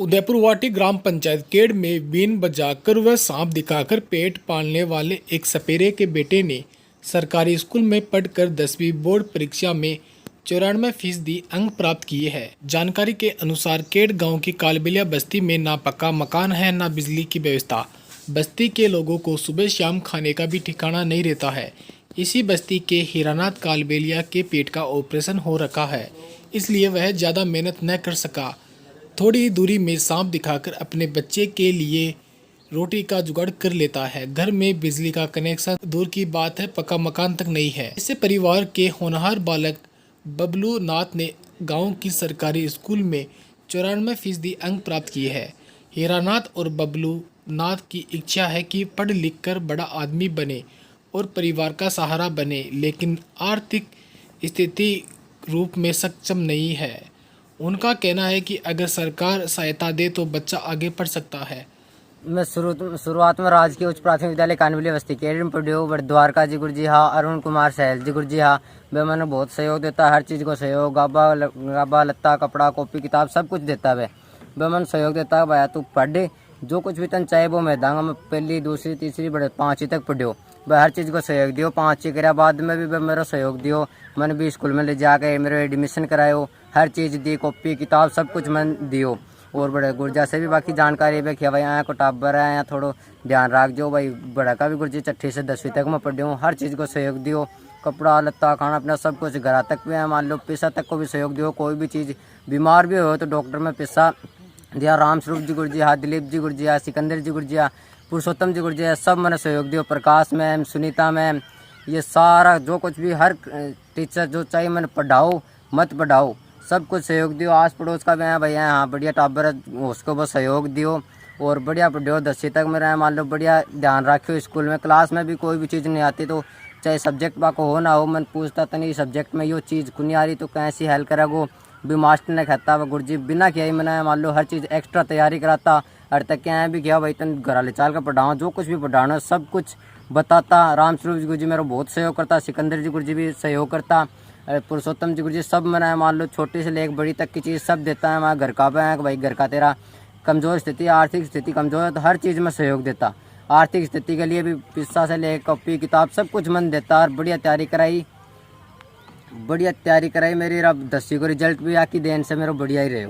उदयपुर वाटी ग्राम पंचायत केड़ में बीन बजाकर व सांप दिखाकर पेट पालने वाले एक सपेरे के बेटे ने सरकारी स्कूल में पढ़कर 10वीं बोर्ड परीक्षा में 94% अंक प्राप्त किए हैं। जानकारी के अनुसार केड़ गांव की कालबेलिया बस्ती में ना पक्का मकान है ना बिजली की व्यवस्था। बस्ती के लोगों को सुबह शाम खाने का भी ठिकाना नहीं रहता है। इसी बस्ती के हीरानाथ कालबेलिया के पेट का ऑपरेशन हो रखा है, इसलिए वह ज़्यादा मेहनत न कर सका। थोड़ी ही दूरी में सांप दिखाकर अपने बच्चे के लिए रोटी का जुगाड़ कर लेता है। घर में बिजली का कनेक्शन दूर की बात है, पक्का मकान तक नहीं है। ऐसे परिवार के होनहार बालक बबलू नाथ ने गांव की सरकारी स्कूल में 94% अंक प्राप्त किए हैं। हीरानाथ और बबलू नाथ की इच्छा है कि पढ़ लिख कर बड़ा आदमी बने और परिवार का सहारा बने, लेकिन आर्थिक स्थिति रूप में सक्षम नहीं है। उनका कहना है कि अगर सरकार सहायता दे तो बच्चा आगे पढ़ सकता है। मैं शुरुआत में राजकीय उच्च प्राथमिक विद्यालय कानबेलिया बस्ती केड़ में पढ़ियो। बट द्वारका जी गुरु जी हाँ, अरुण कुमार सहल जी गुरु जी हाँ, वे मैंने बहुत सहयोग देता है। हर चीज़ को सहयोग, गाबा लत्ता कपड़ा कॉपी किताब सब कुछ देता है। वे मैंने सहयोग देता है। भाई तू पढ़, जो कुछ भी तन चाहे वो मैं दांगा। मैं पहली दूसरी तीसरी बड़े 5वीं तक पढ़ियो। वह हर चीज़ को सहयोग दियो। 5वीं कराया बाद में भी मेरा सहयोग दियो। मैंने भी स्कूल में ले जाकर मेरे एडमिशन करायो। हर चीज़ दी, कॉपी किताब सब कुछ मैंने दियो। और बड़े गुरजा से भी बाकी जानकारी भी किया भाई यहाँ को टाबर है, यहाँ थोड़ा ध्यान रख जो भाई। बड़ा का भी गुरजी 6ठी से 10वीं तक मैं पढ़ी। हर चीज़ को सहयोग दियो। कपड़ा लत्ता खाना पीना सब कुछ घर तक भी है। मान लो पैसा तक को भी सहयोग दियो। कोई भी चीज़ बीमार भी हो तो डॉक्टर में पैसा दिया। राम स्वरूप जी गुरजी हाँ, दिलीप जी गुरजी हाँ, सिकंदर जी गुरजी हाँ, पुरुषोत्तम जी गुरजी हाँ, सब मैंने सहयोग दियो। प्रकाश मैम, सुनीता मैम, ये सारा जो कुछ भी हर टीचर जो चाहिए मैंने पढ़ाओ मत पढ़ाओ सब कुछ सहयोग दियो। आस पड़ोस का भी है भैया हाँ, बढ़िया टाबर है, उसको बस सहयोग दियो और बढ़िया पढ़ियो। 10वीं तक मेरा मान लो बढ़िया ध्यान रखियो। स्कूल में क्लास में भी कोई भी चीज़ नहीं आती तो चाहे सब्जेक्ट बाको हो ना हो, मैं पूछता तो नहीं सब्जेक्ट में यो चीज़ को नहीं आ रही तो कैसी हेल्प करेगो। भी मास्टर ने कहता वह गुरजी बिना किया ही मैंने मान लो हर चीज़ एक्स्ट्रा तैयारी कराता। अरे तक क्या भी किया भाई तन घर वाले चाल का पढ़ाओ, जो कुछ भी पढ़ाना सब कुछ बताता। राम स्वरूप जी गुरजी मेरा बहुत सहयोग करता। सिकंदर जी गुरजी भी सहयोग करता। पुरुषोत्तम जी गुरजी सब मैंने मान लो छोटी से लेकर बड़ी तक की चीज़ सब देता है। मैं घर का है कि भाई घर का तेरा कमज़ोर स्थिति, आर्थिक स्थिति कमज़ोर है तो हर चीज़ में सहयोग देता। आर्थिक स्थिति के लिए भी पैसा से लेकर कॉपी किताब सब कुछ मन देता। और बढ़िया तैयारी कराई मेरी। अब 10वीं को रिजल्ट भी आकी देन से मेरा बढ़िया ही रहे।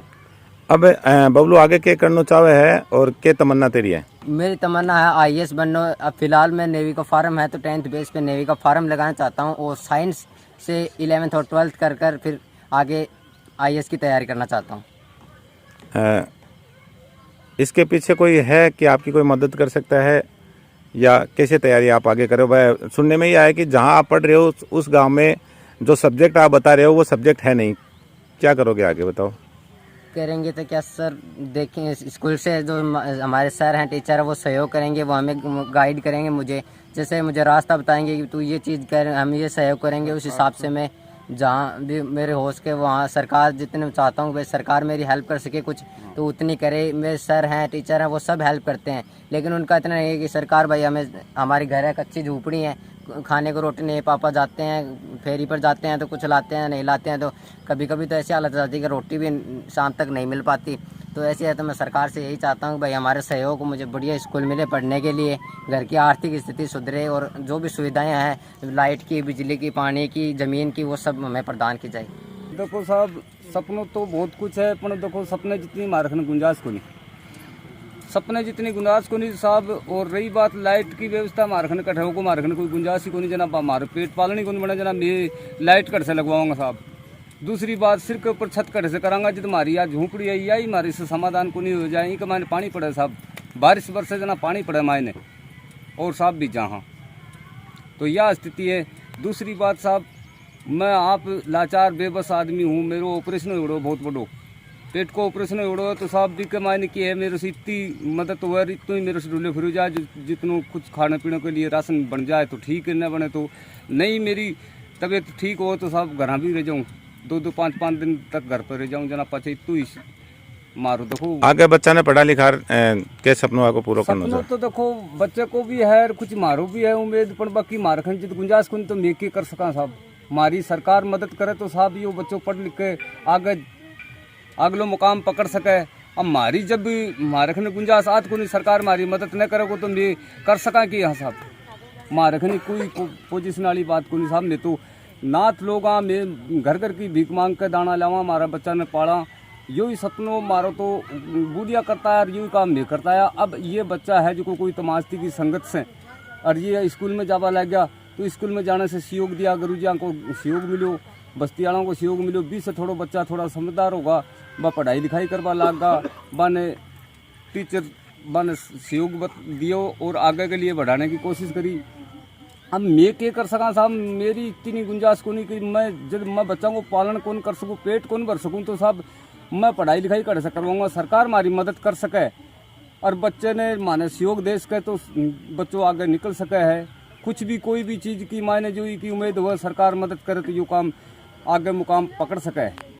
अब बबलू आगे क्या करना चाहे है और क्या तमन्ना तेरी है? मेरी तमन्ना है आईएएस बनना। अब फिलहाल मैं नेवी का फार्म है तो 10th बेस पे नेवी का फार्म लगाना चाहता हूँ और साइंस से 11th और 12th कर फिर आगे आईएएस की तैयारी करना चाहता हूँ। इसके पीछे कोई है कि आपकी कोई मदद कर सकता है या कैसे तैयारी आप आगे करो? भाई सुनने में ये आया कि जहाँ आप पढ़ रहे हो उस गांव में जो सब्जेक्ट आप बता रहे हो वो सब्जेक्ट है नहीं, क्या करोगे आगे बताओ? करेंगे तो क्या सर, देखें स्कूल से जो हमारे सर हैं टीचर है वो सहयोग करेंगे, वो हमें गाइड करेंगे। जैसे मुझे रास्ता बताएंगे कि तू ये चीज़ कर, हम ये सहयोग करेंगे। उस हिसाब से मैं जहाँ भी मेरे हो सके वहाँ सरकार जितने चाहता हूँ भाई सरकार मेरी हेल्प कर सके कुछ तो उतनी करे। मेरे सर हैं टीचर हैं वो सब हेल्प करते हैं, लेकिन उनका इतना नहीं है कि सरकार भाई हमें, हमारी घर है कच्ची झूपड़ी है, खाने को रोटी नहीं। पापा जाते हैं फेरी पर जाते हैं तो कुछ लाते हैं, नहीं लाते हैं तो कभी कभी तो ऐसी हालत आती है कि रोटी भी शाम तक नहीं मिल पाती। तो ऐसे है तो मैं सरकार से यही चाहता हूँ भाई हमारे सहयोग मुझे बढ़िया स्कूल मिले पढ़ने के लिए, घर की आर्थिक स्थिति सुधरे और जो भी सुविधाएं हैं लाइट की, बिजली की, पानी की, ज़मीन की, वो सब हमें प्रदान की जाए। देखो साहब सपनों तो बहुत कुछ है पर देखो सपने जितनी मारखन गुंजाइश को नहीं, सपने जितनी गुंजाइश को नहीं साहब। और रही बात लाइट की व्यवस्था मारखन कठे को मारखन कोई गुंजाइश ही को नहीं जना, हमारे पेट पालनी को नहीं बना जना, मैं लाइट कट से लगवाऊंगा साहब। दूसरी बात सिर के ऊपर छत कट से करांगा जित हमारी आज झूपड़ी है यही हमारी से समाधान को नहीं हो जाए। कि मायने पानी पड़े साहब, बारिश बरसे जना पानी पड़े मायने और साहब भी जहाँ तो यह स्थिति है। दूसरी बात साहब मैं आप लाचार बेबस आदमी हूँ, मेरे ऑपरेशन हो बहुत बड़ो पेट को ऑपरेशन हो तो साहब भी के मायने की है मेरे से इतनी मदद हो इतनी ही मेरे से डुले फिर जाए जितनों कुछ खाने पीने के लिए राशन बन जाए तो ठीक है, न बने तो नहीं। मेरी तबीयत ठीक हो तो साहब घर भी रह जाऊँ, 2-2, 5-5 दिन तक घर पर रह जाऊँ जना पचे तू ही मारो। देखो आगे बच्चा ने पढ़ा लिखा के सपनों को पूरा करना तो देखो बच्चे को भी है कुछ मारो भी है उम्मीद, पर बाकी मारखन जित गुंजाइश को तो मैं कर सका साहब। हमारी सरकार मदद करे तो साहब ये बच्चों पढ़ लिख के आगे अगलो मुकाम पकड़ सके अब मारी जब मारखने गुंजाइश आज को नहीं सरकार मारी मदद न करोगे तो मैं कर सका कि यहाँ साहब मारखने कोई पोजिशन वाली बात को नहीं साहब ने तो नाथ लोग मैं घर घर की भीख मांग के दाना लावा हमारा बच्चा ने पाला यो ही सपनों मारो तो बूढ़िया करता है और यू काम नहीं करता है। अब ये बच्चा है जो कोई तमाशती की संगत से और ये स्कूल में जावा लग गया तो स्कूल में जाने से सहयोग दिया, गुरुजियों को सहयोग मिलो, बस्ती वालों को सहयोग मिलो, 20 से थोड़ा बच्चा थोड़ा समझदार होगा वह पढ़ाई लिखाई करवा लागा बने टीचर बने सहयोग दियो और आगे के लिए बढ़ाने की कोशिश करी। अब मैं क्या कर सका साहब मेरी इतनी गुंजाइश को नहीं कि मैं जब मैं बच्चों को पालन कौन कर सकूँ पेट कौन भर सकूँ तो साहब मैं पढ़ाई लिखाई कर करवाऊँगा सरकार हमारी मदद कर सके और बच्चे ने माने सहयोग दे सके तो बच्चों आगे निकल सके है। कुछ भी कोई भी चीज़ की मायने जो की उम्मीद हो सरकार मदद करे तो ये काम आगे मुकाम पकड़ सके।